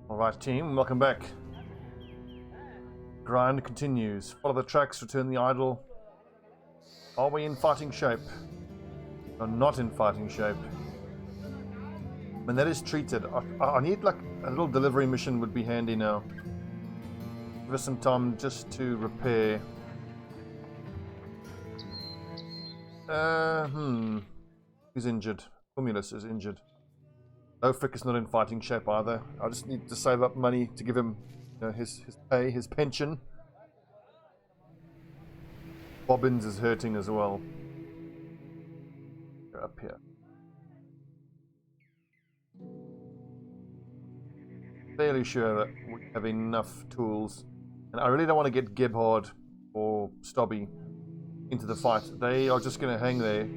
Alright team, welcome back. Grind continues. Follow the tracks, return the idol. Are we in fighting shape? We're not in fighting shape. When that is treated, I need like a little delivery mission would be handy now. Give us some time just to repair. Who's injured? Cumulus is injured. Frick is not in fighting shape either. I just need to save up money to give him his pay, his pension. Bobbins is hurting as well. Go up here. Fairly sure that we have enough tools. And I really don't want to get Gebhard or Stobbie into the fight. They are just going to hang there.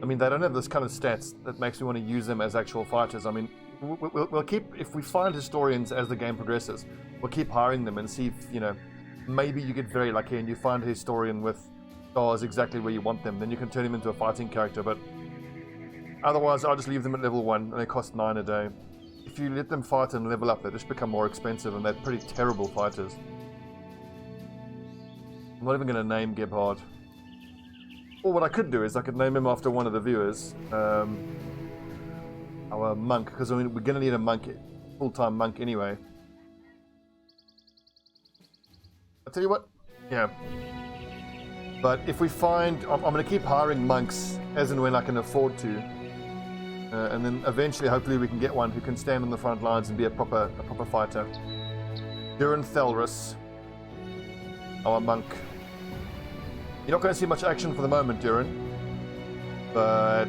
I mean, they don't have this kind of stats that makes me want to use them as actual fighters. I mean, we'll keep, if we find historians as the game progresses, we'll keep hiring them and see if, maybe you get very lucky and you find a historian with stars exactly where you want them. Then you can turn him into a fighting character, but otherwise I'll just leave them at level 1 and they cost 9 a day. If you let them fight and level up, they just become more expensive and they're pretty terrible fighters. I'm not even going to name Gebhard. Or what I could do is I could name him after one of the viewers. Our monk, because I mean, we're going to need a monk, full-time monk anyway. I'll tell you what, yeah. But if we find, I'm going to keep hiring monks as and when I can afford to. And then eventually, hopefully, we can get one who can stand on the front lines and be a proper fighter. Durin Thelrus, our monk. You're not going to see much action for the moment, Durin. But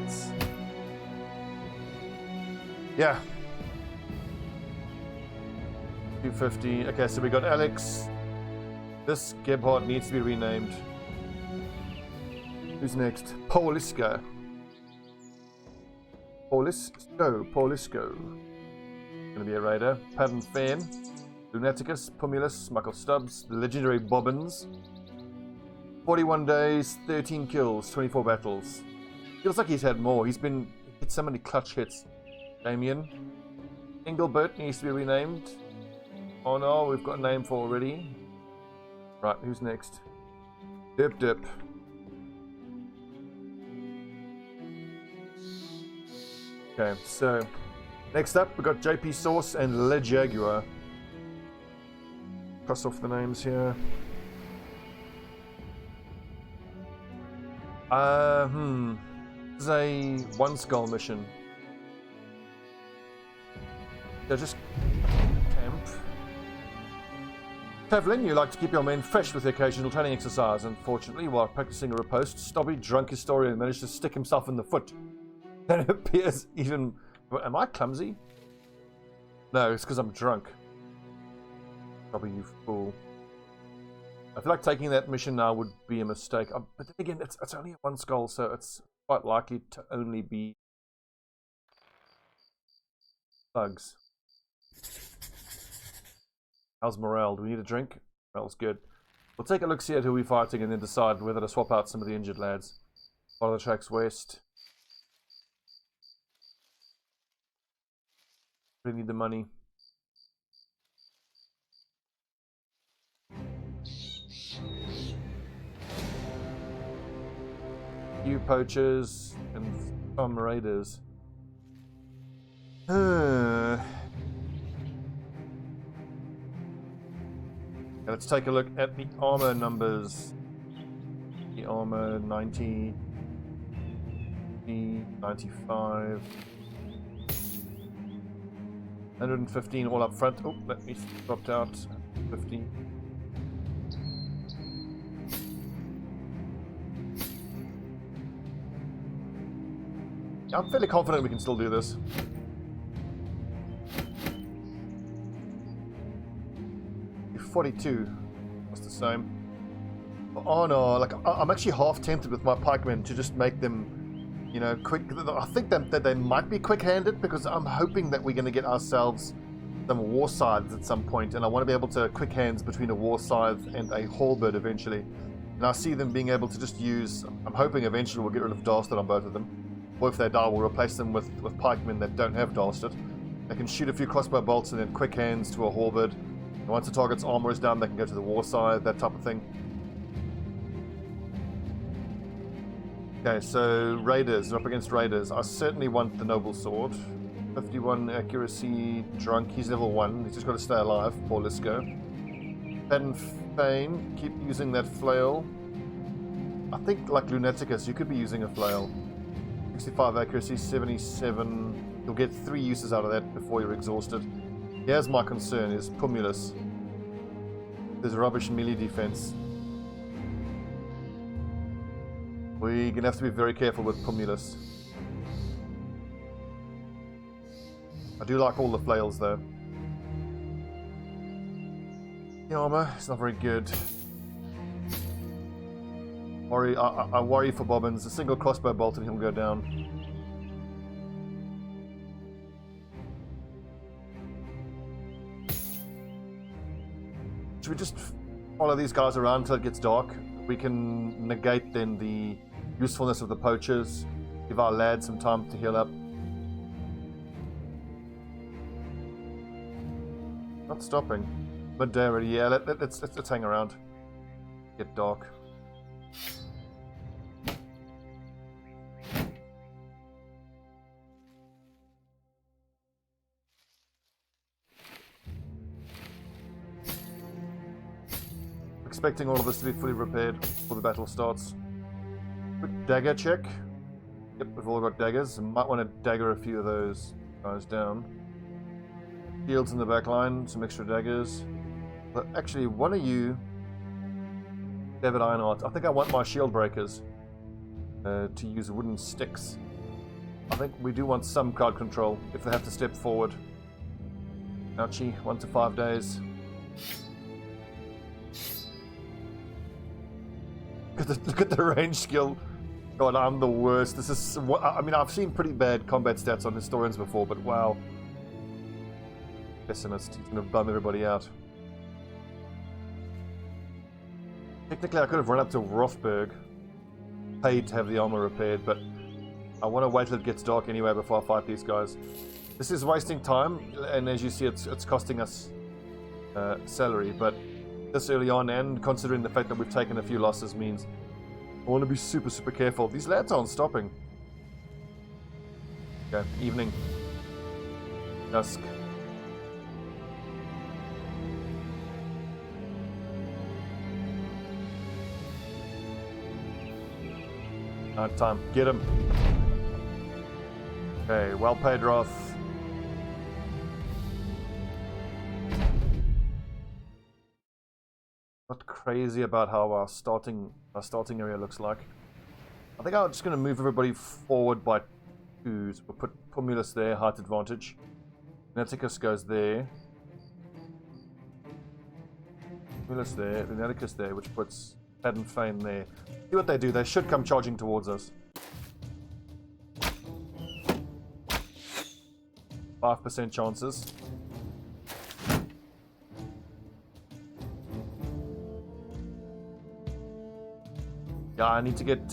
yeah. 250. Okay, so we got Alex. This Gebhard needs to be renamed. Who's next? Pauliska. Paulisco. Gonna be a raider. Pattern Fan. Lunaticus, Pumulus, Michael Stubbs, the legendary Bobbins. 41 days, 13 kills, 24 battles. Feels like he's had more. He's hit so many clutch hits. Damien. Engelbert needs to be renamed. Oh no, we've got a name for already. Right, who's next? Dip. Okay, so next up we've got JP Sauce and Le Jaguar. Cross off the names here. This is a one skull mission. So just camp. Tavlin, you like to keep your men fresh with the occasional training exercise. Unfortunately, while practicing a riposte, Stobbie, drunk historian, managed to stick himself in the foot. And it appears even... Am I clumsy? No, it's because I'm drunk. Stobbie, you fool. I feel like taking that mission now would be a mistake. But then again, it's only a one skull, so it's quite likely to only be thugs. How's morale? Do we need a drink? Morale's good. We'll take a look, see at who we're fighting, and then decide whether to swap out some of the injured lads. Follow the tracks west. We need the money. Few poachers and some raiders. Let's take a look at the armor numbers. The armor 90, 95, 115 all up front. Oh, let me dropped out. 50. I'm fairly confident we can still do this. $42. That's the same. Oh no, like I'm actually half tempted with my pikemen to just make them, quick. I think that they might be quick-handed because I'm hoping that we're going to get ourselves some war scythes at some point, and I want to be able to quick hands between a war scythe and a halberd eventually. And I see them being able to just use. I'm hoping eventually we'll get rid of Dastard on both of them. Or if they die, we'll replace them with pikemen that don't have Dastard. They can shoot a few crossbow bolts and then quick hands to a halberd. And once the target's armor is down, they can go to the war side, that type of thing. Okay, so raiders, they're up against raiders. I certainly want the noble sword. 51 accuracy, drunk. He's level 1. He's just got to stay alive. Poor Lisco. Pen Fane, keep using that flail. I think, like Lunaticus, you could be using a flail. 65 accuracy, 77. You'll get 3 uses out of that before you're exhausted. Here's my concern, is Pumulus. There's rubbish melee defense. We're going to have to be very careful with Pumulus. I do like all the flails, though. The armor is not very good. I worry for Bobbins. A single crossbow bolt and he'll go down. Should we just follow these guys around until it gets dark? We can negate then the usefulness of the poachers. Give our lads some time to heal up. Not stopping. Midday already. Yeah, let's hang around. Get dark. Expecting all of this to be fully repaired before the battle starts. Quick dagger check. Yep, we've all got daggers. Might want to dagger a few of those guys down. Shields in the back line, some extra daggers. But actually, one of you, David Ironheart, I think I want my shield breakers to use wooden sticks. I think we do want some crowd control if they have to step forward. Ouchie, 1 to 5 days. Look at the range skill. God, I'm the worst. This is, I mean, I've seen pretty bad combat stats on historians before, but wow. Pessimist, he's going to bum everybody out. Technically, I could have run up to Rothberg, paid to have the armor repaired, but I want to wait till it gets dark anyway before I fight these guys. This is wasting time, and as you see, it's costing us salary, but this early on, and considering the fact that we've taken a few losses, means I want to be super, super careful. These lads aren't stopping. Okay, evening. Dusk. Night time. Get him. Okay, well paid, Roth. Not crazy about how our starting area looks like. I think I'm just going to move everybody forward by 2s. We'll put Pumulus there, height advantage. Naticus goes there. Pumulus there, Naticus there, which puts Pad and Fane there. See what they do. They should come charging towards us. 5% chances. Yeah, I need to get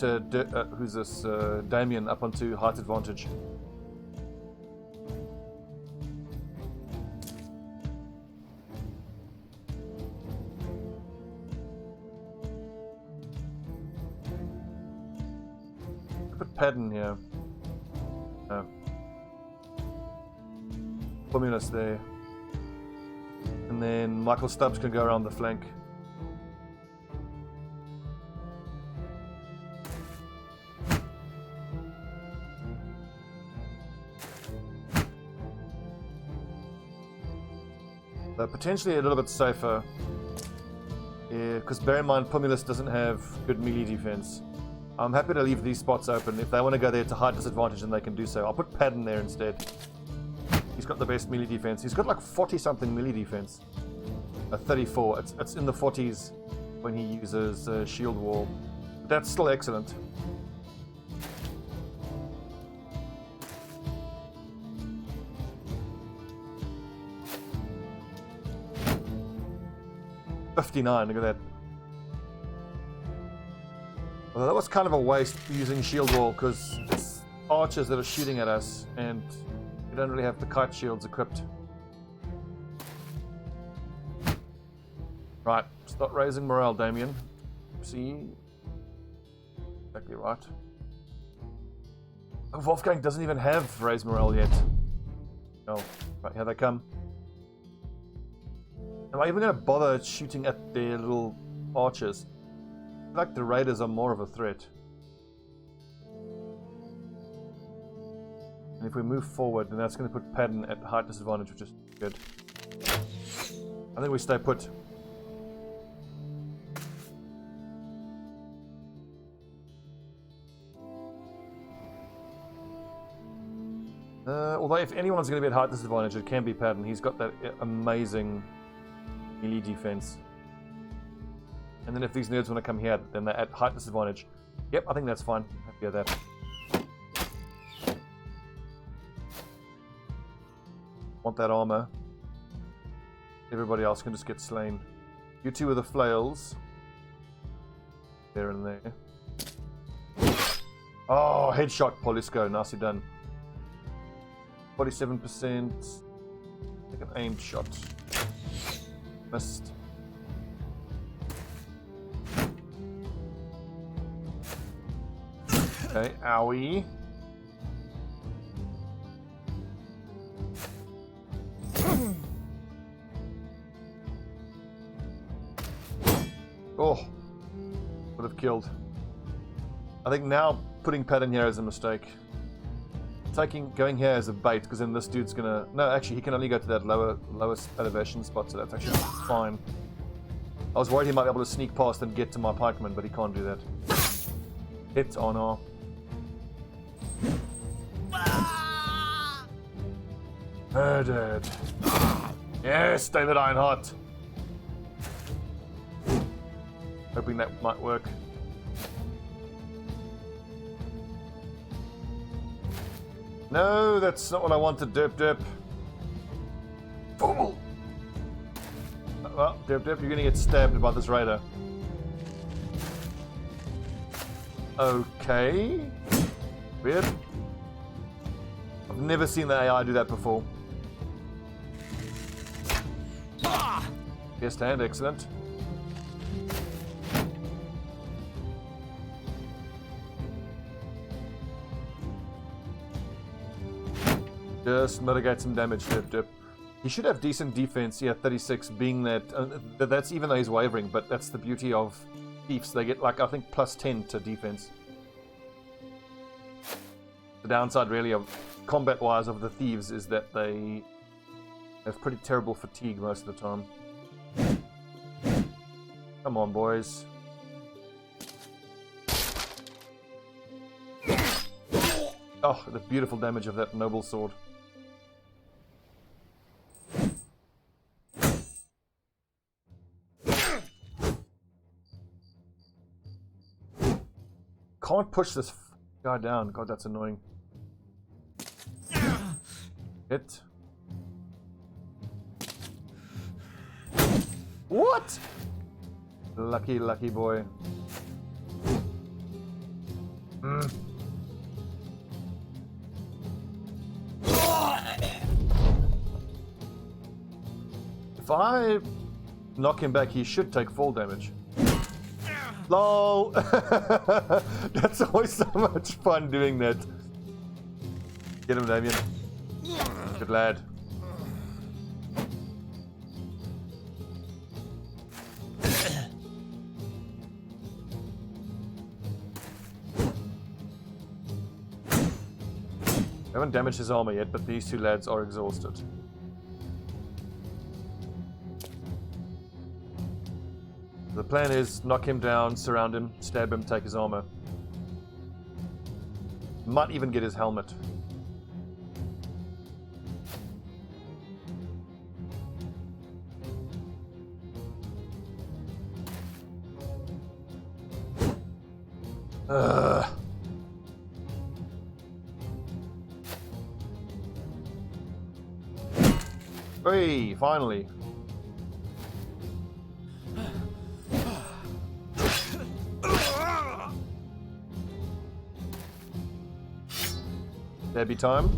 who's this? Damien up onto height advantage. Put Padden here. No. Pumulus there. And then Michael Stubbs can go around the flank. Potentially a little bit safer, because bear in mind Pumulus doesn't have good melee defense. I'm happy to leave these spots open. If they want to go there to hide disadvantage, then they can do so. I'll put Padden there instead. He's got the best melee defense. He's got like 40 something melee defense. 34. It's in the 40s when he uses shield wall. But that's still excellent. $59, look at that. Well, that was kind of a waste using shield wall, because it's archers that are shooting at us, and We don't really have the kite shields equipped. Right, start raising morale, Damien. See? Exactly right. Oh, Wolfgang doesn't even have raise morale yet. Oh, right, here they come. Am I even going to bother shooting at their little archers? I feel like the raiders are more of a threat. And if we move forward, then that's going to put Padden at height disadvantage, which is good. I think we stay put. Although if anyone's going to be at height disadvantage, it can be Padden. He's got that amazing melee defense. And then if these nerds want to come here, then they're at height disadvantage. Yep, I think that's fine. Happy with that. Want that armor. Everybody else can just get slain. You two with the flails. There and there. Oh, headshot, Polisco. Nicely done. 47%. Take an aimed shot. Missed. Okay, owie. Oh, would have killed. I think now putting Padden here is a mistake. Going here as a bait, because then this dude's gonna... No, actually, he can only go to that lowest elevation spot, so that's actually fine. I was worried he might be able to sneak past and get to my pikeman, but he can't do that. Hit on our... Murdered. Yes, David Ironheart. Hoping that might work. No, that's not what I wanted, Derp Derp. Fool! Well, Derp Derp, you're gonna get stabbed by this raider. Okay. Weird. I've never seen the AI do that before. Yes, hand, excellent. Just mitigate some damage, Dip Dip. He should have decent defense, yeah, 36, being that... that's even though he's wavering, but that's the beauty of thieves. They get, like, I think, plus 10 to defense. The downside, really, of combat-wise of the thieves is that they have pretty terrible fatigue most of the time. Come on, boys. Oh, the beautiful damage of that noble sword. Can't push this guy down. God, that's annoying. Hit. What? Lucky, lucky boy. If I knock him back, he should take fall damage. LOL! That's always so much fun doing that. Get him, Damien. Good lad. I haven't damaged his armor yet, but these two lads are exhausted. The plan is knock him down, surround him, stab him, take his armor. Might even get his helmet. Hey, finally. Debbie time.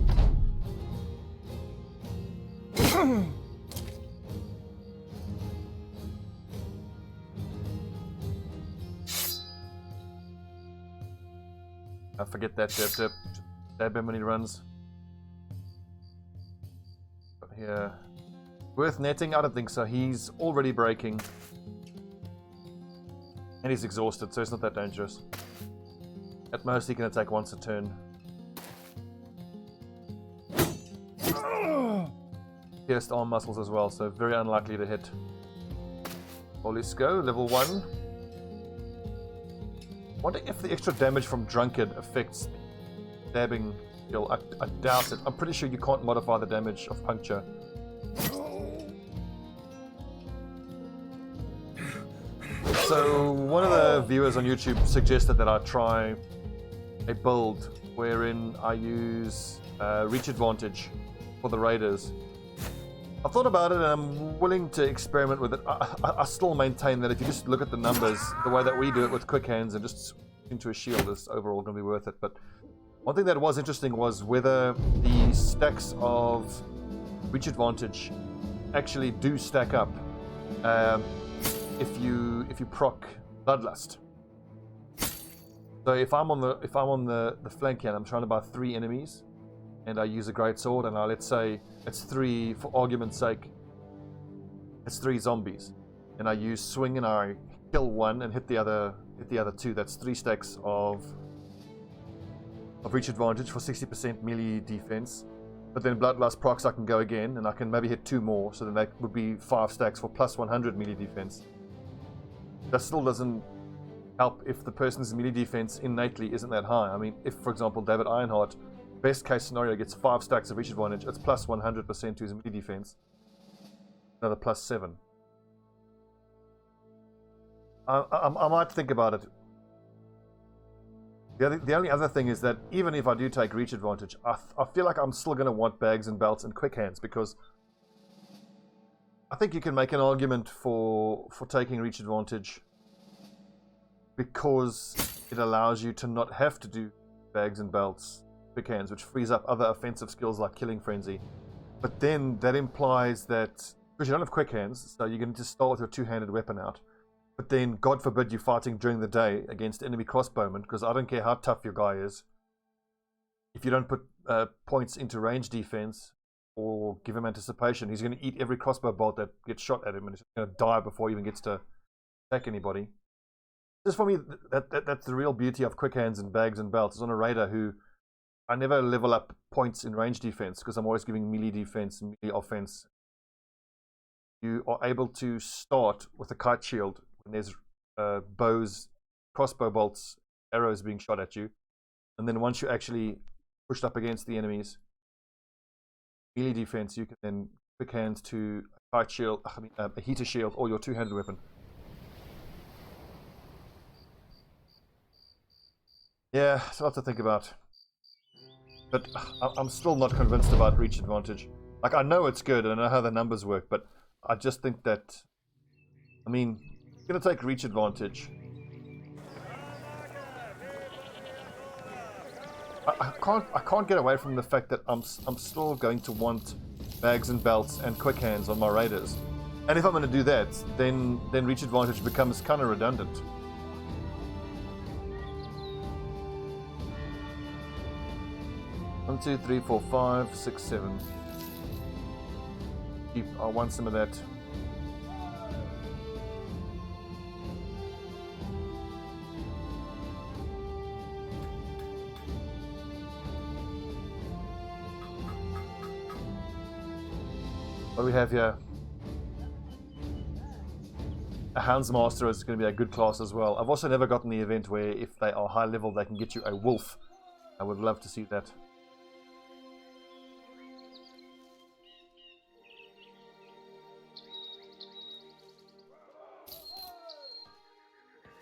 I forget that dip. Stab him when he runs. But here. Worth netting? I don't think so. He's already breaking. And he's exhausted, so it's not that dangerous. At most, he can attack once a turn. Pierced arm muscles as well, so very unlikely to hit. Well, let's go. Level 1. Wonder if the extra damage from Drunkard affects stabbing skill. I doubt it. I'm pretty sure you can't modify the damage of Puncture. So one of the viewers on YouTube suggested that I try a build wherein I use reach advantage for the raiders. I've thought about it and I'm willing to experiment with it. I still maintain that if you just look at the numbers, the way that we do it with quick hands and just into a shield is overall going to be worth it. But one thing that was interesting was whether the stacks of reach advantage actually do stack up if you proc Bloodlust. So if I'm on the flank here and I'm trying to buy 3 enemies and I use a great sword and let's say it's 3, for argument's sake, it's 3 zombies, and I use swing and I kill 1 and hit the other 2. That's 3 stacks of reach advantage for 60% melee defense. But then Bloodlust procs, I can go again and I can maybe hit 2 more, so then that would be 5 stacks for plus 100 melee defense. That still doesn't help if the person's melee defense innately isn't that high. I mean, if for example David Ironheart, best case scenario, gets 5 stacks of reach advantage, it's plus 100% to his melee defense. Another plus 7. I might think about it. The only other thing is that even if I do take reach advantage, I feel like I'm still going to want bags and belts and quick hands, because I think you can make an argument for taking reach advantage because it allows you to not have to do bags and belts, quick hands, which frees up other offensive skills like Killing Frenzy. But then that implies that, because you don't have quick hands, so you're going to start with your two-handed weapon out. But then, God forbid, you're fighting during the day against enemy crossbowmen, because I don't care how tough your guy is. If you don't put points into range defense or give him anticipation, he's going to eat every crossbow bolt that gets shot at him, and he's going to die before he even gets to attack anybody. Just for me, that's the real beauty of quick hands and bags and belts. Is on a raider who I never level up points in range defense because I'm always giving melee defense and melee offense. You are able to start with a kite shield when there's bows, crossbow bolts, arrows being shot at you, and then once you're actually pushed up against the enemies, melee defense, you can then quick hands to a kite shield, a heater shield, or your two-handed weapon. Yeah, it's a lot to think about. But I'm still not convinced about reach advantage. Like, I know it's good and I know how the numbers work, but I just think that, I mean, you're going to take reach advantage. I can't get away from the fact that I'm still going to want bags and belts and quick hands on my raiders. And if I'm going to do that, then reach advantage becomes kind of redundant. One, two, three, four, 5, 6, 7. I want some of that. What do we have here? A Houndsmaster is going to be a good class as well. I've also never gotten the event where if they are high level they can get you a wolf. I would love to see that.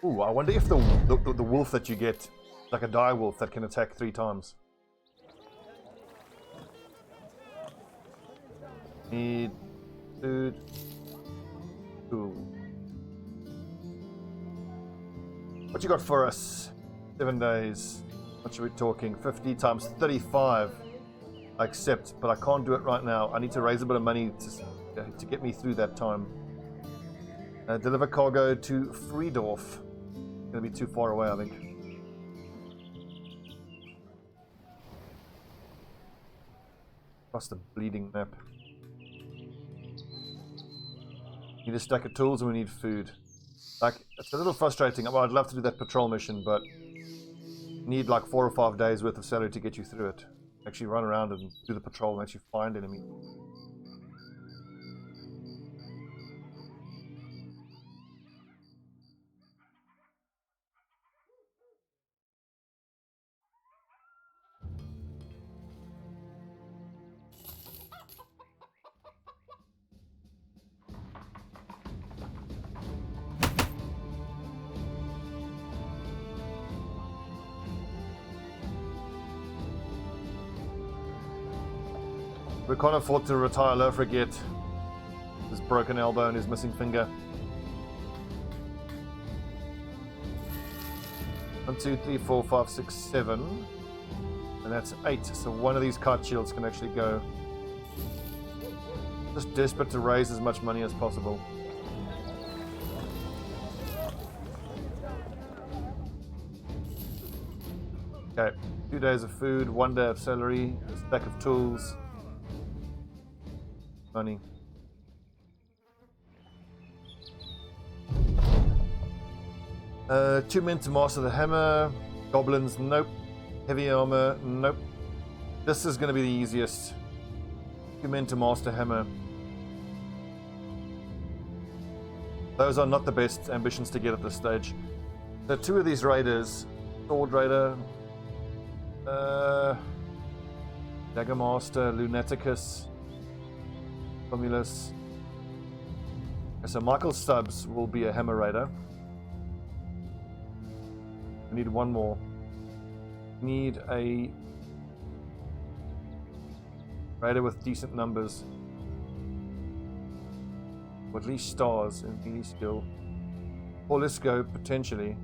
Ooh, I wonder if the wolf that you get, like a dire wolf that can attack 3 times. Need food. Cool. What you got for us? 7 days. What should we be talking? 50 times 35. I accept, but I can't do it right now. I need to raise a bit of money to get me through that time. Deliver cargo to Friedorf. Gonna be too far away, I think. Across the bleeding map. Need a stack of tools and we need food. Like, it's a little frustrating. Well, I'd love to do that patrol mission, but need like 4 or 5 days worth of salary to get you through it. Actually run around and do the patrol and actually find enemies. We can't afford to retire low frigate. His broken elbow and his missing finger. 1, 2, 3, 4, 5, 6, 7. And that's 8. So one of these kite shields can actually go. Just desperate to raise as much money as possible. Okay, 2 days of food, 1 day of salary, a stack of tools. Money. Two men to master the hammer. Goblins, nope. Heavy armor, nope. This is going to be the easiest. 2 men to master hammer. Those are not the best ambitions to get at this stage. So 2 of these raiders, Sword Raider, Dagger Master, Lunaticus, Romulus. Okay, so Michael Stubbs will be a Hammer Raider. We need 1 more. We need a Raider with decent numbers. Or at least stars in melee skill. Paulisco, potentially.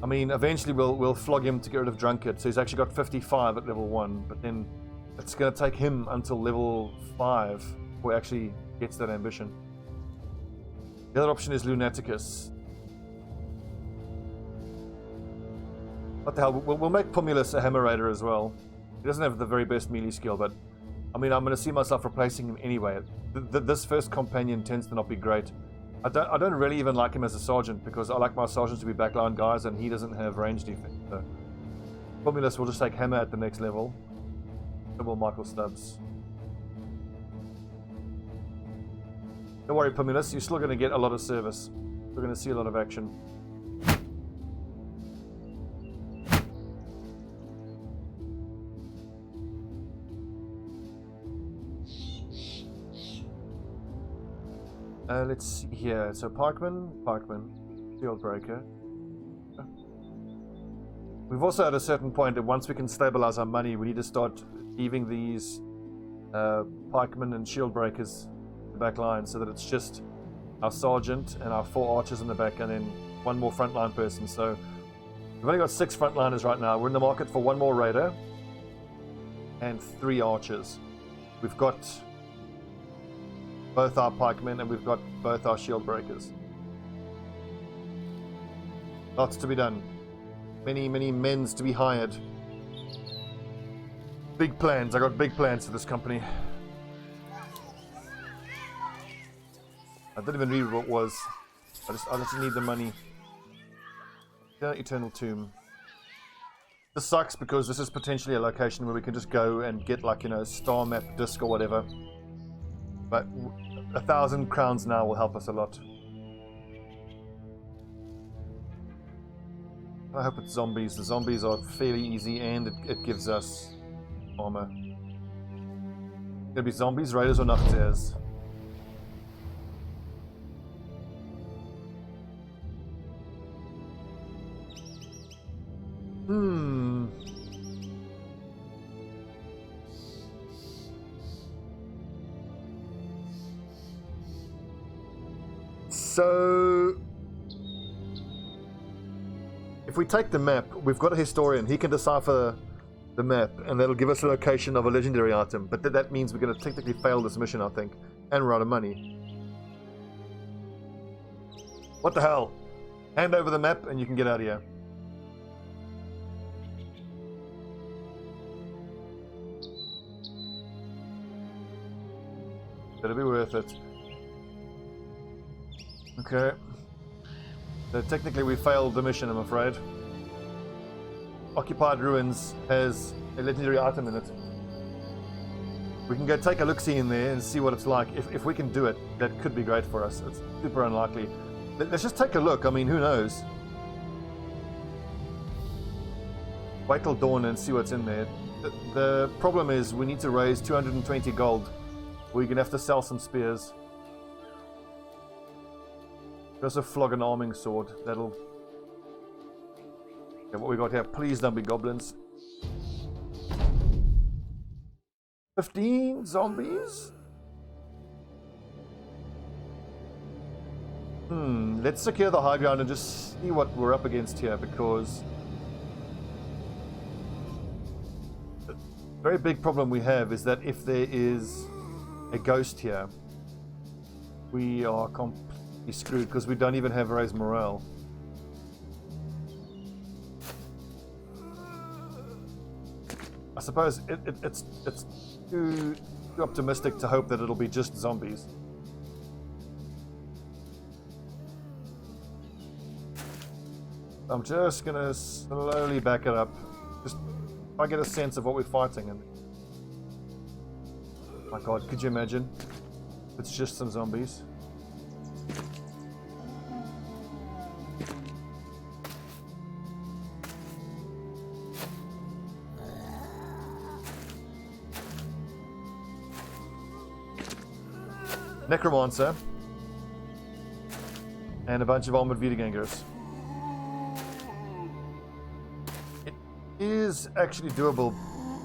I mean, eventually we'll flog him to get rid of Drunkard. So he's actually got 55 at level 1, but then it's going to take him until level 5 before he actually gets that ambition. The other option is Lunaticus. What the hell? We'll make Pumulus a Hammer Raider as well. He doesn't have the very best melee skill, but I mean, I'm going to see myself replacing him anyway. This first companion tends to not be great. I don't really even like him as a sergeant because I like my sergeants to be backline guys and he doesn't have range defense. So Pumulus will just take Hammer at the next level. So will Michael Stubbs. Don't worry, Pumulus, you're still going to get a lot of service. We're going to see a lot of action. Let's see here. So Parkman, Shieldbreaker. We've also at a certain point that once we can stabilize our money, we need to start leaving these pikemen and Shieldbreakers in the back line so that it's just our sergeant and our 4 archers in the back and then 1 more frontline person. So we've only got 6 frontliners right now. We're in the market for 1 more raider and 3 archers. We've got both our pikemen and we've got both our shield breakers. Lots to be done. Many men's to be hired. Big plans. I got big plans for this company. I didn't even read what it was. I just need the money. Eternal Tomb. This sucks because this is potentially a location where we can just go and get like, you know, star map disc or whatever. But 1,000 crowns now will help us a lot. I hope it's zombies. The zombies are fairly easy and it gives us armor. Gonna be zombies, raiders, or nachters. So, if we take the map, we've got a historian. He can decipher the map, and that'll give us a location of a legendary item. But that means we're going to technically fail this mission, I think, and we're out of money. What the hell? Hand over the map, and you can get out of here. It'll be worth it. Okay. So technically we failed the mission, I'm afraid. Occupied Ruins has a legendary item in it. We can go take a look-see in there and see what it's like. If we can do it, that could be great for us. It's super unlikely. Let's just take a look. I mean, who knows? Wait till dawn and see what's in there. The problem is we need to raise 220 gold. We're going to have to sell some spears. There's a flog and arming sword. That'll... Okay, what we got here? Please don't be goblins. 15 zombies? Let's secure the high ground and just see what we're up against here, because... the very big problem we have is that if there is a ghost here, we are completely screwed, because we don't even have raised morale. I suppose it's too optimistic to hope that it'll be just zombies. I'm just gonna slowly back it up. Just try to get a sense of what we're fighting. And my God, could you imagine? It's just some zombies. Necromancer and a bunch of armored Wiedergängers. It is actually doable.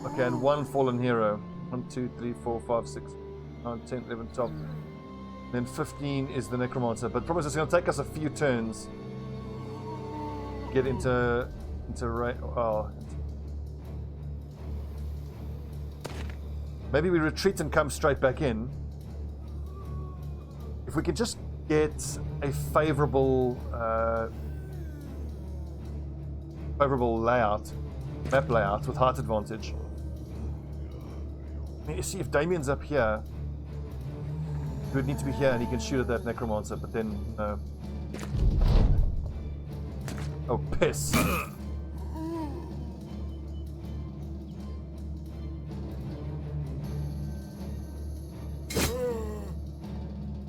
Okay, and one fallen hero. 1, 2, 3, 4, 5, 6, 9, 10, 11, 12. Then 15 is the Necromancer. But the problem is it's going to take us a few turns to get into maybe we retreat and come straight back in. If we could just get a favorable map layout with height advantage. I mean, you see, if Damien's up here, he would need to be here and he can shoot at that Necromancer, but then no. Oh, piss.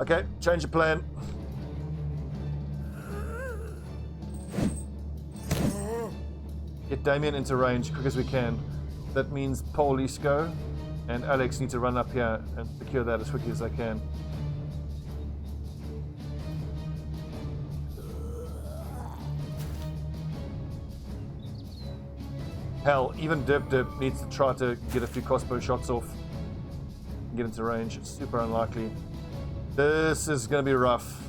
Okay, change of plan. Get Damien into range quick as we can. That means Paul Isco and Alex need to run up here and secure that as quickly as they can. Hell, even Dip needs to try to get a few crossbow shots off and get into range. It's super unlikely. This is going to be rough.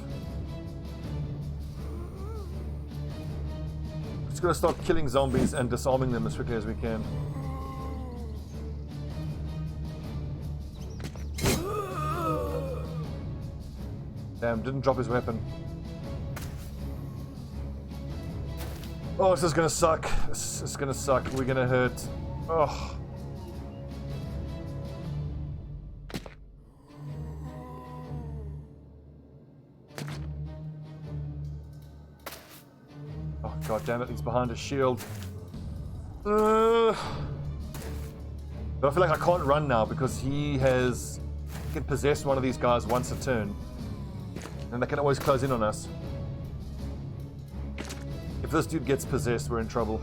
Just going to start killing zombies and disarming them as quickly as we can. Damn, didn't drop his weapon. Oh, this is going to suck. This is going to suck. We're going to hurt. Oh. God damn it, he's behind a shield. But I feel like I can't run now because he can possess one of these guys once a turn. And they can always close in on us. If this dude gets possessed, we're in trouble.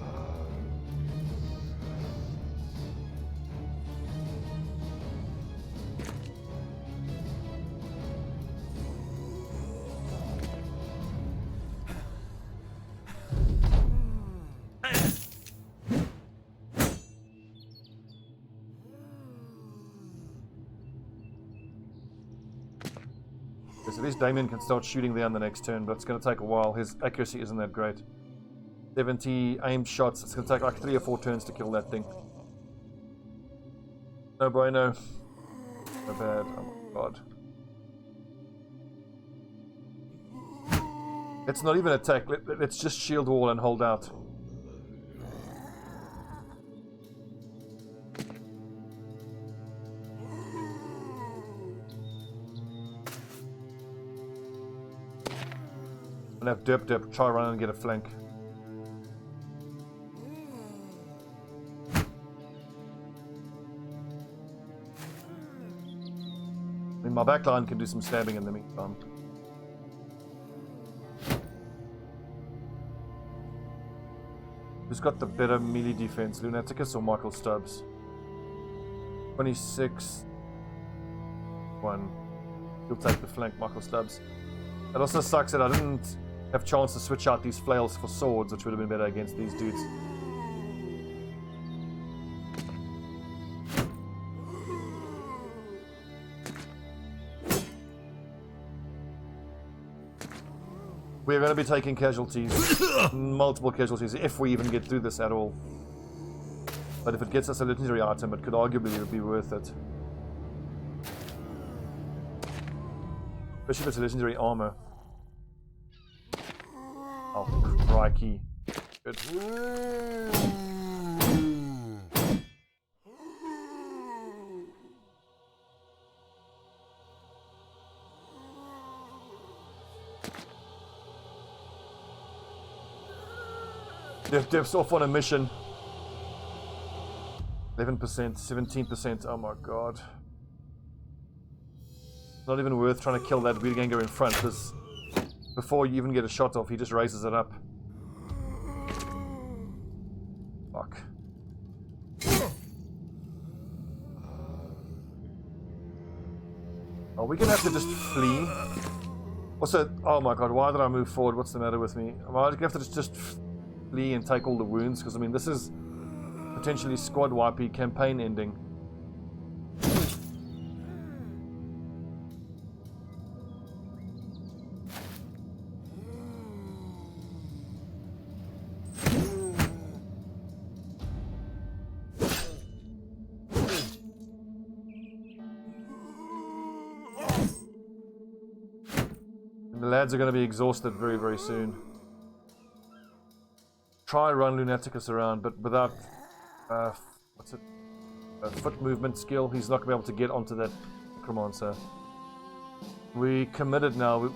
So at least Damien can start shooting there on the next turn, but it's going to take a while. His accuracy isn't that great. 70 aimed shots. It's going to take like 3 or 4 turns to kill that thing. No bueno. So bad. Oh my god. Let's not even attack. Let's just shield wall and hold out. I'll have Dip try run and get a flank. I mean, my backline can do some stabbing in the meantime. Who's got the better melee defense, Lunaticus or Michael Stubbs? 26. 1. He'll take the flank, Michael Stubbs. It also sucks that I didn't have chance to switch out these flails for swords, which would have been better against these dudes. We're going to be taking casualties, multiple casualties, if we even get through this at all. But if it gets us a legendary item, it could arguably be worth it. Especially if it's a legendary armor. Oh, crikey. Good. Dev's off on a mission. 11%, 17%. Oh my god. Not even worth trying to kill that weird ganger in front, because before you even get a shot off, he just raises it up. Fuck. Are we gonna have to just flee? Also, oh my god, why did I move forward? What's the matter with me? Am I gonna have to just flee and take all the wounds? Because I mean, this is potentially squad wipey, campaign ending. And the lads are going to be exhausted very, very soon. Try run Lunaticus around, but without what's it? A foot movement skill, he's not going to be able to get onto that necromancer. We committed now.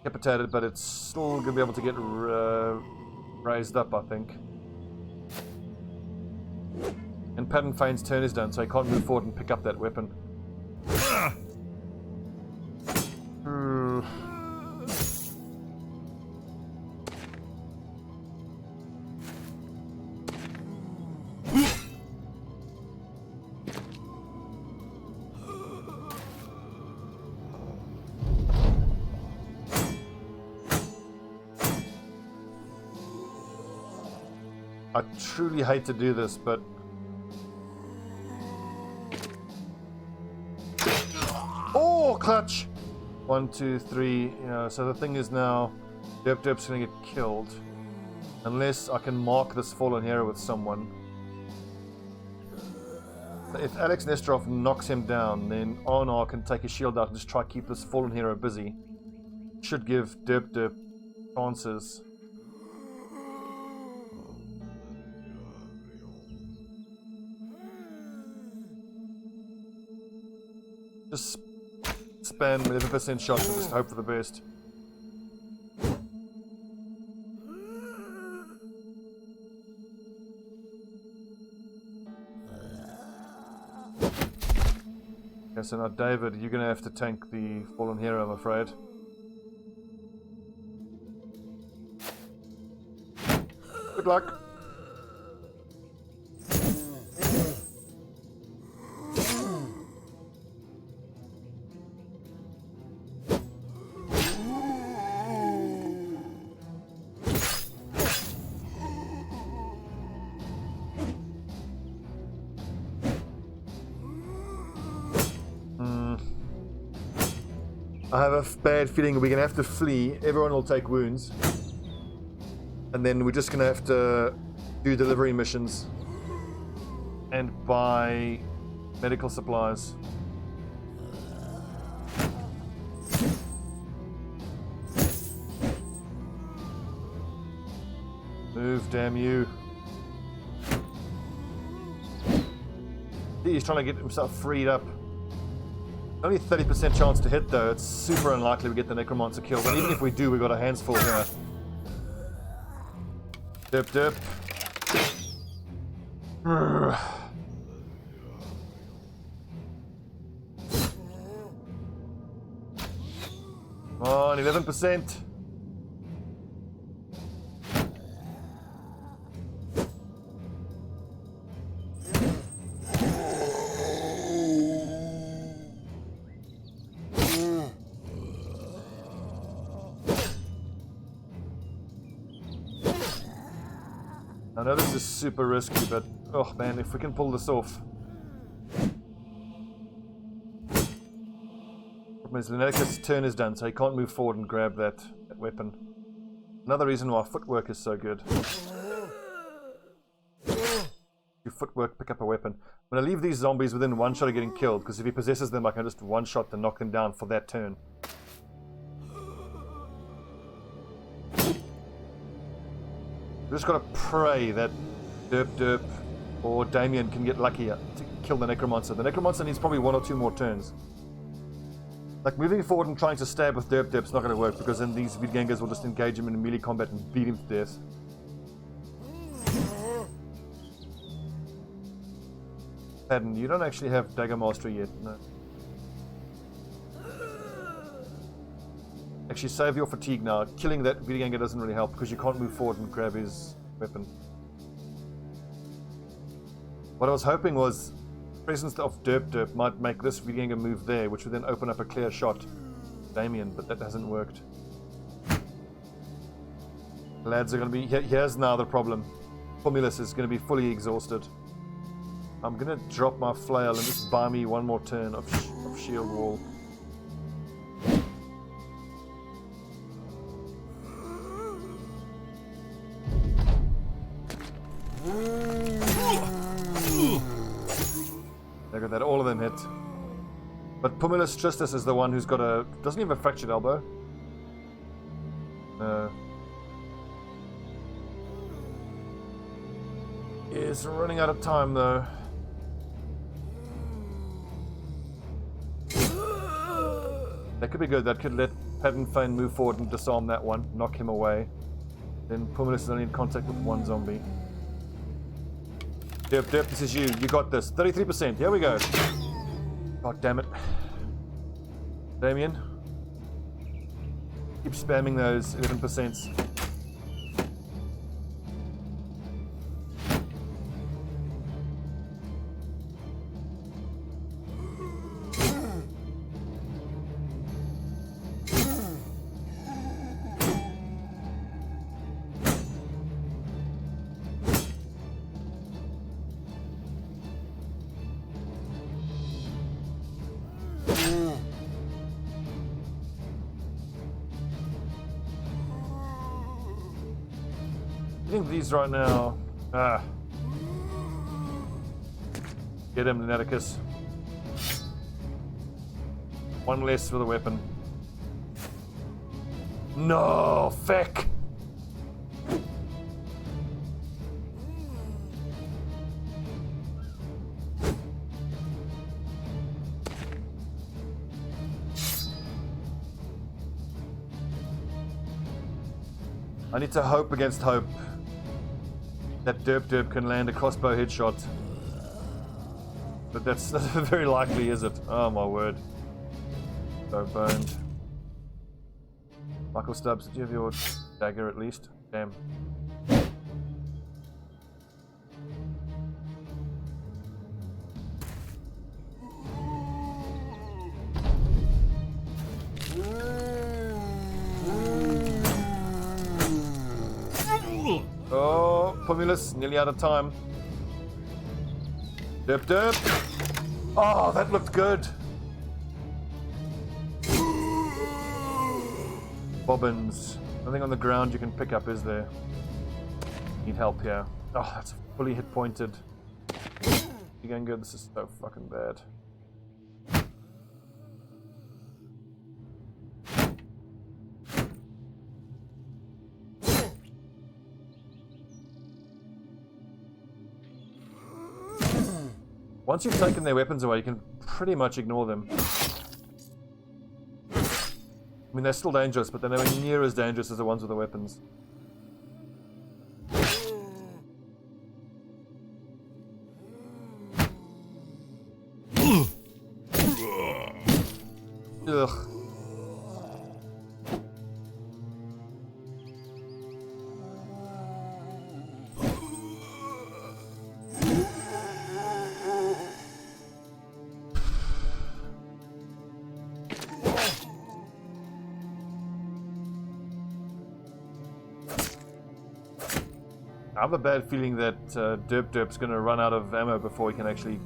Decapitated, but it's still going to be able to get raised up, I think. And Pattern Fane's turn is done, so he can't move forward and pick up that weapon. I truly hate to do this, but oh, clutch! 1, 2, 3. You know, so the thing is now, Dip's gonna get killed unless I can mark this fallen hero with someone. If Alex Nesterov knocks him down, then Arnar can take his shield out and just try to keep this fallen hero busy. Should give Dip chances. Just spam 11% shots and just hope for the best. Okay, so now David, you're going to have to tank the fallen hero, I'm afraid. Good luck. I have a bad feeling we're going to have to flee. Everyone will take wounds. And then we're just going to have to do delivery missions. And buy medical supplies. Move, damn you. He's trying to get himself freed up. Only 30% chance to hit though. It's super unlikely we get the necromancer killed. And even if we do, we've got our hands full here. Dip, dip. Come on, 11%. I know this is super risky, but oh man, if we can pull this off. Problem is, Leneticus' turn is done, so he can't move forward and grab that weapon. Another reason why footwork is so good. Your footwork, pick up a weapon. I'm going to leave these zombies within one shot of getting killed, because if he possesses them, I can just one shot to knock them down for that turn. We just got to pray that Derp or Damien can get lucky to kill the Necromancer. The Necromancer needs probably 1 or 2 more turns. Like, moving forward and trying to stab with Derp's not going to work, because then these Vidgangers will just engage him in melee combat and beat him to death. Padden, you don't actually have Dagger Mastery yet, no. Actually, save your fatigue now. Killing that Vidganger doesn't really help because you can't move forward and grab his weapon. What I was hoping was the presence of Derp might make this Vidganger move there, which would then open up a clear shot. Damien, but that hasn't worked. Lads are going to be... Here's now the problem. Formulus is going to be fully exhausted. I'm going to drop my flail and just buy me one more turn of shield wall. Look at that, all of them hit. But Pumilus Tristus is the one who's got a... Doesn't he have a fractured elbow? No. He's running out of time though. That could be good. That could let Padden Fane move forward and disarm that one, knock him away. Then Pumilus is only in contact with one zombie. Derp, this is you. You got this. 33%. Here we go. God damn it. Damien. Keep spamming those 11%. I think these right now. Get him, Leneticus. One less for the weapon. No, feck. I need to hope against hope that Derp can land a crossbow headshot. But that's not very likely, is it? Oh my word. So boned. Michael Stubbs, did you have your dagger at least? Damn. Oh, Pumilus, nearly out of time. Derp. Oh, that looked good. bobbins. Nothing on the ground you can pick up, is there? Need help here. Oh, that's fully hit pointed. You going good? This is so fucking bad. Once you've taken their weapons away, you can pretty much ignore them. I mean, they're still dangerous, but they're nowhere near as dangerous as the ones with the weapons. Ugh. I have a bad feeling that Derp's going to run out of ammo before he can actually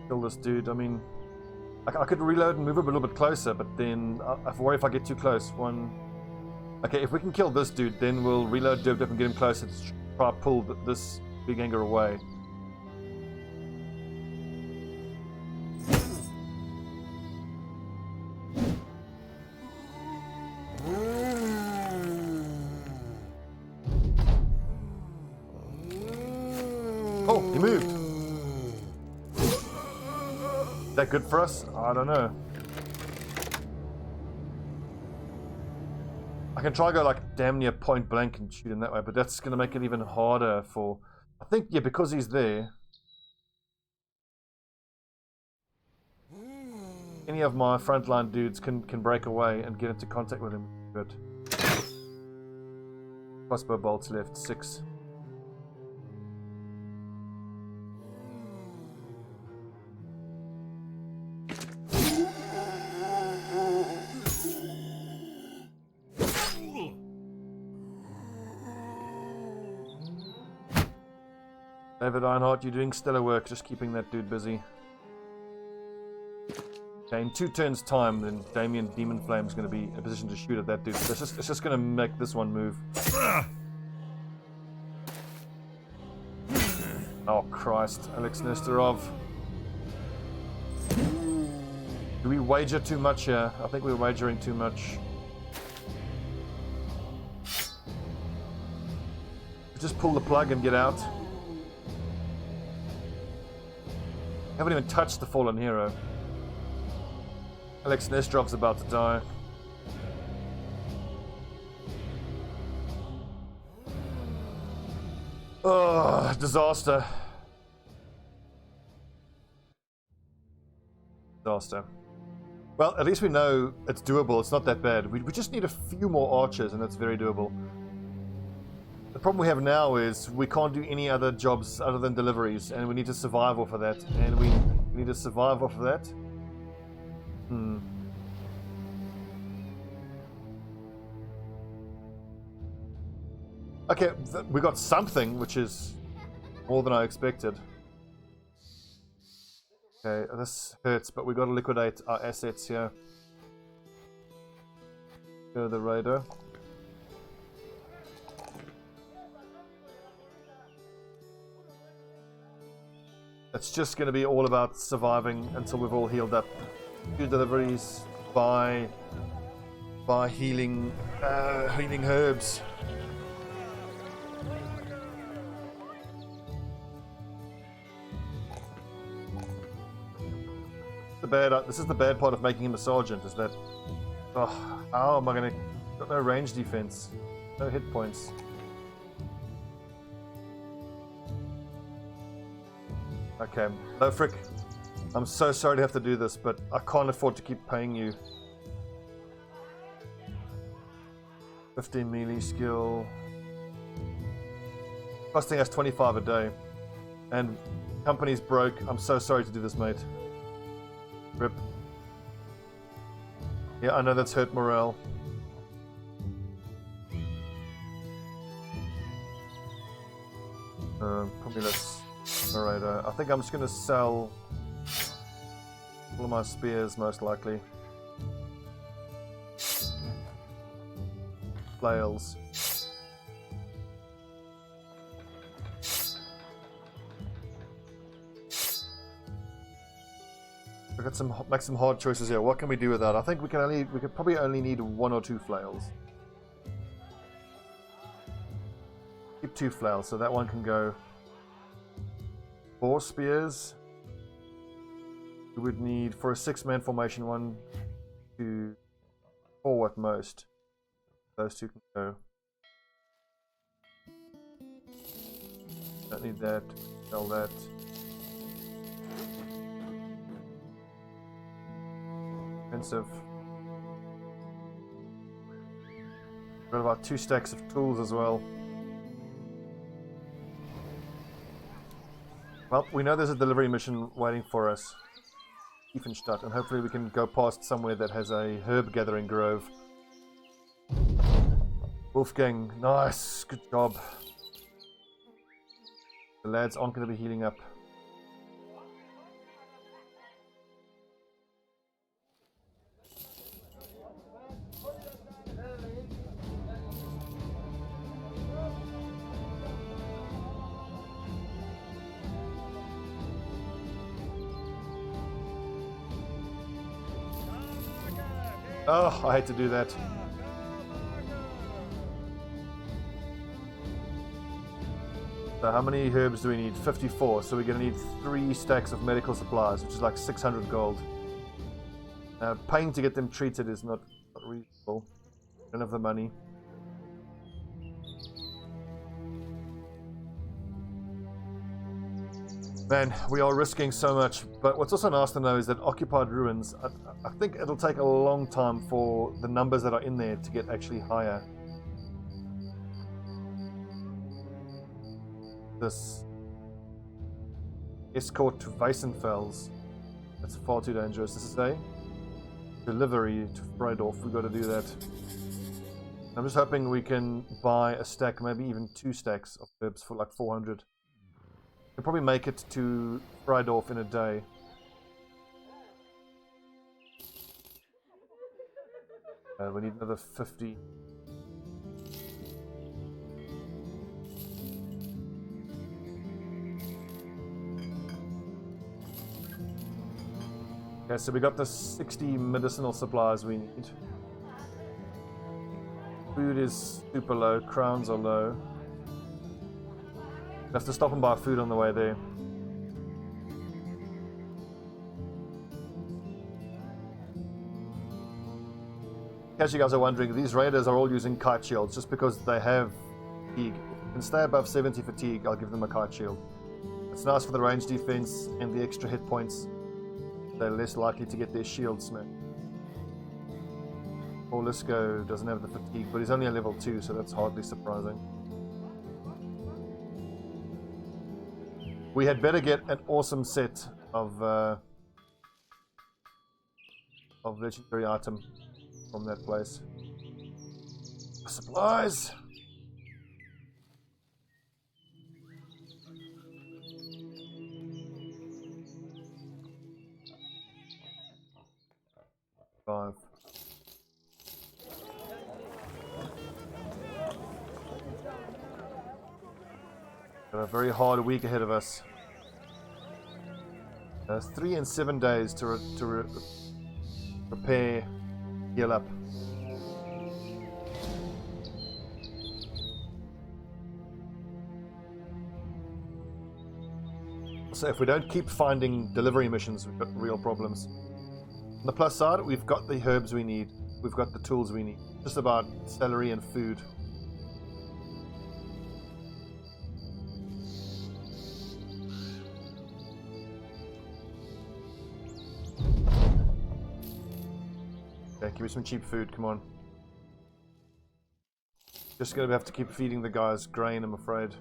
kill this dude. I mean, I could reload and move him a little bit closer, but then I worry if I get too close. Okay, if we can kill this dude, then we'll reload Derp and get him closer to try to pull this big anger away. Oh, he moved. Is that good for us? I don't know. I can try to go like damn near point blank and shoot him that way, but that's going to make it even harder for... I think, yeah, because he's there. Any of my frontline dudes can break away and get into contact with him. Good. Crossbow bolts left, 6. David Ironheart, you're doing stellar work, just keeping that dude busy. Okay, in 2 turns time, then Damien Demon Flame is going to be in a position to shoot at that dude. It's just going to make this one move. Oh Christ, Alex Nesterov. Do we wager too much here? I think we're wagering too much. Just pull the plug and get out. Haven't even touched the fallen hero. Alex Nestrov's about to die. Oh, disaster. Disaster. Well, at least we know it's doable. It's not that bad. We just need a few more archers, and that's very doable. The problem we have now is we can't do any other jobs other than deliveries, and we need to survive off of that. And we need to survive off of that. Okay, we got something, which is more than I expected. Okay, this hurts, but we got to liquidate our assets here. Go to the radar. It's just going to be all about surviving until we've all healed up. 2 deliveries, buy healing herbs. This is the bad part of making him a sergeant, is that... Oh, how am I going to... Got no range defense. No hit points. Okay, no frick. I'm so sorry to have to do this, but I can't afford to keep paying you. 15 melee skill. Costing us 25 a day. And company's broke. I'm so sorry to do this, mate. Rip. Yeah, I know that's hurt morale. Probably let's... Alright, I think I'm just going to sell all of my spears, most likely. flails. We got some make some hard choices here. What can we do with that? I think we could probably only need 1 or 2 flails. Keep 2 flails, so that one can go. 4 spears. We would need for a 6-man formation 1, 2, 4 at most. Those 2 can go. Don't need that. Sell that. Expensive. Got about 2 stacks of tools as well. Well, we know there's a delivery mission waiting for us. Tiefenstadt, and hopefully we can go past somewhere that has a herb gathering grove. Wolfgang, nice, good job. The lads aren't going to be healing up. Oh, I hate to do that. So how many herbs do we need? 54. So we're going to need 3 stacks of medical supplies, which is like 600 gold. Paying to get them treated is not reasonable. Don't have the money. Man, we are risking so much, but what's also nice to know is that occupied ruins, I think it'll take a long time for the numbers that are in there to get actually higher. This escort to Weissenfels, that's far too dangerous. This is a delivery to Freidorf, we got to do that. I'm just hoping we can buy a stack, maybe even 2 stacks of herbs for like 400. We'll probably make it to Freidorf in a day. We need another 50. Okay, so we got the 60 medicinal supplies we need. Food is super low, crowns are low. We have to stop and buy food on the way there. In case you guys are wondering, these raiders are all using kite shields just because they have fatigue. If you can stay above 70 fatigue, I'll give them a kite shield. It's nice for the range defense and the extra hit points. They're less likely to get their shield smacked. Orlisco doesn't have the fatigue, but he's only a level 2, so that's hardly surprising. We had better get an awesome set of legendary item from that place. Supplies! Five. Got a very hard week ahead of us. 3 and 7 days to prepare, heal up. So if we don't keep finding delivery missions, we've got real problems. On the plus side, we've got the herbs we need. We've got the tools we need. Just about celery and food. Okay, give me some cheap food, come on. Just gonna have to keep feeding the guys grain, I'm afraid.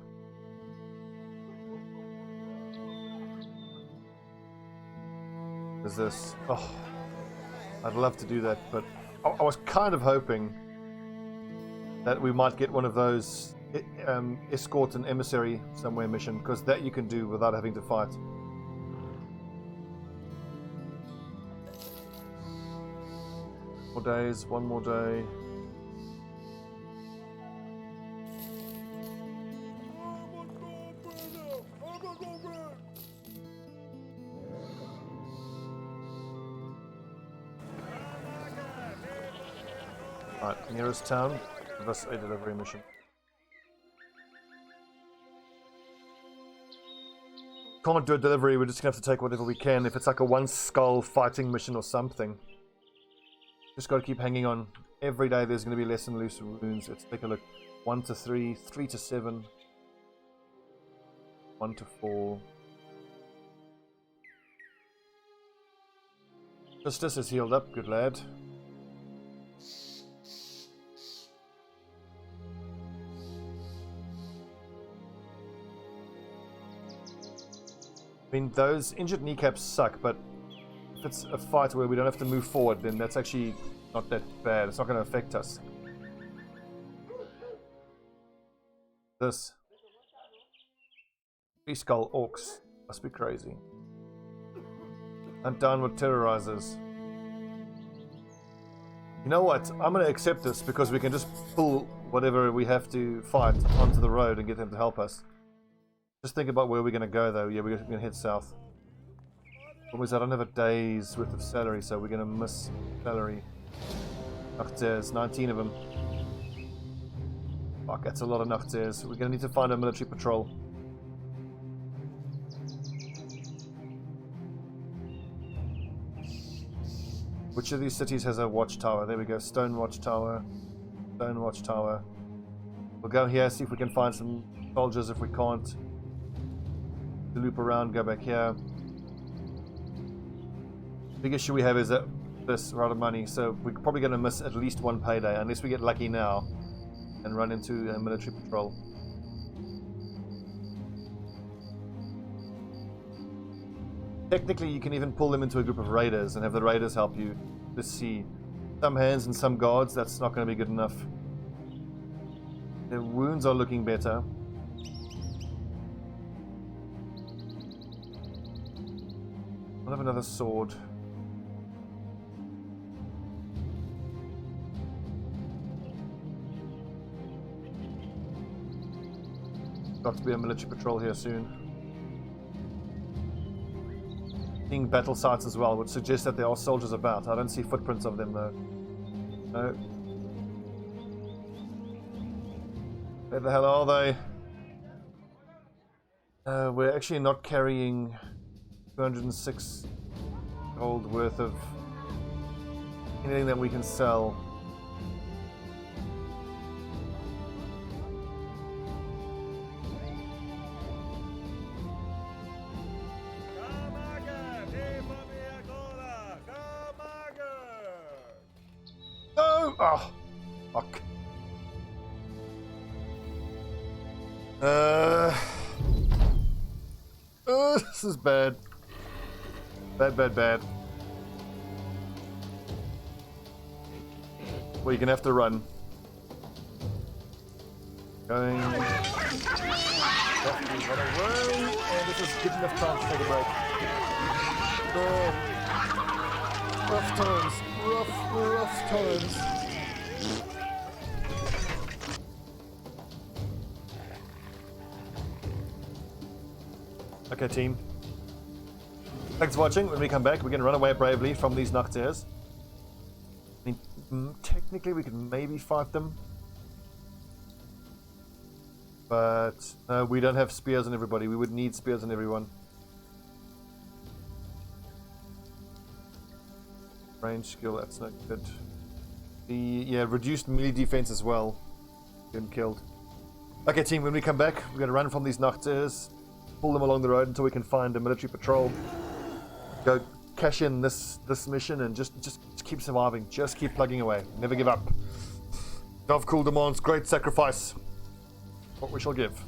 Is this? Oh, I'd love to do that, but I was kind of hoping that we might get one of those escort and emissary somewhere mission, because that you can do without having to fight. More days, 1 more day. Right, nearest town. Give us a delivery mission. Can't do a delivery, we're just gonna have to take whatever we can. If it's like a one skull fighting mission or something. Just gotta keep hanging on. Every day there's gonna be less and loose wounds. Let's take a look. 1 to 3, 3 to 7, 1 to 4. Justice is healed up, good lad. I mean, those injured kneecaps suck, but if it's a fight where we don't have to move forward, then that's actually not that bad. It's not going to affect us. This. 3 skull orcs. Must be crazy. Hunt down what terrorizes. You know what? I'm going to accept this because we can just pull whatever we have to fight onto the road and get them to help us. Just think about where we're going to go, though. Yeah, we're going to head south. Problem is, I don't have a day's worth of salary, so we're going to miss salary. Nachters, 19 of them. Fuck, that's a lot of Nachters. We're going to need to find a military patrol. Which of these cities has a watchtower? There we go. Stone watchtower. Stone watchtower. We'll go here, see if we can find some soldiers. If we can't, loop around, go back here. Big issue we have is that this rather money, so we're probably going to miss at least one payday unless we get lucky now and run into a military patrol. Technically, you can even pull them into a group of raiders and have the raiders help you. Let's see. Some hands and some guards, that's not going to be good enough. Their wounds are looking better. I'll have another sword. Got to be a military patrol here soon. Seeing battle sites as well would suggest that there are soldiers about. I don't see footprints of them though. No. Where the hell are they? We're actually not carrying 206 gold worth of anything that we can sell. No! Oh, fuck. This is bad. Bad. Well, you're gonna have to run. Going. Definitely run away. And this is good enough time to take a break. Rough times. Rough times. Okay, team. Thanks for watching. When we come back, we're going to run away bravely from these Nachters. I mean, technically we could maybe fight them. But we don't have spears on everybody. We would need spears on everyone. Range skill, that's not good. Yeah, reduced melee defense as well. Getting killed. Okay, team, when we come back, we're going to run from these Nachters. Pull them along the road until we can find a military patrol. Go cash in this mission and just keep surviving. Just keep plugging away. Never give up. Davkul demands great sacrifice. What we shall give.